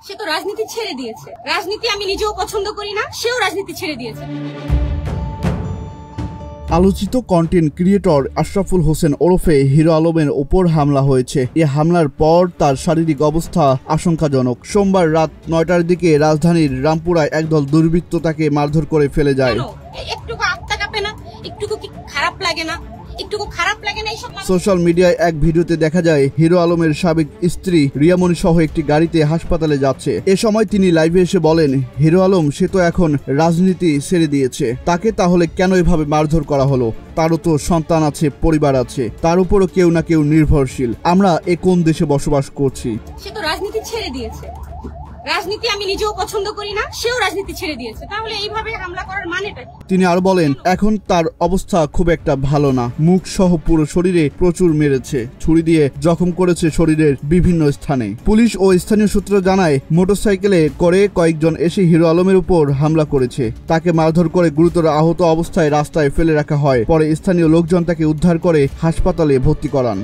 সে তো রাজনীতি ছেড়ে দিয়েছে। রাজনীতি আমি নিজেও পছন্দ করি না, সেও রাজনীতি ছেড়ে দিয়েছে। আলোচিত কন্টেন্ট ক্রিয়েটর আশরাফুল হোসেন ওরফে হিরো আলমের উপর হামলা হয়েছে। এ হামলার পর তার শারীরিক অবস্থা আশঙ্কাজনক। সোমবার রাত 9টার দিকে রাজধানীর রামপুরায় একদল দুর্বৃত্ত তাকে মারধর করে ফেলে যায়। একটুকু আত্মা কাঁপে না? একটুকু কি খারাপ লাগে না? সোশ্যাল মিডিয়ায় এক ভিডিওতে দেখা যায় হিরো আলমের সাবেক স্ত্রী রিয়ামণি সহ একটি গাড়িতে হাসপাতালে যাচ্ছে। এ সময় তিনি লাইভে এসে বলেন, হিরো আলম সে তো এখন রাজনীতি ছেড়ে দিয়েছে, তাকে তাহলে কেন এভাবে মারধর করা হলো? তারও তো সন্তান আছে, পরিবার আছে, তার উপরও কেউ না কেউ নির্ভরশীল। আমরা এ কোন দেশে বসবাস করছি? সে তো রাজনীতি ছেড়ে দিয়েছে। রাজনীতি আমি নিজেও পছন্দ করি না, সেও রাজনীতি ছেড়ে দিয়েছে। তাহলে এইভাবে হামলা করার মানেটা কি? তিনি আরো বলেন, এখন তার অবস্থা খুব একটা ভালো না। মুখ সহ পুরো শরীরে প্রচুর মেরেছে, ছুরি দিয়ে জখম করেছে শরীরের বিভিন্ন স্থানে। পুলিশ ও স্থানীয় সূত্র জানায়, মোটরসাইকেলে করে কয়েকজন এসে হিরো আলমের উপর হামলা করেছে। তাকে মারধর করে গুরুতর আহত অবস্থায় রাস্তায় ফেলে রাখা হয়। পরে স্থানীয় লোকজন তাকে উদ্ধার করে হাসপাতালে ভর্তি করান।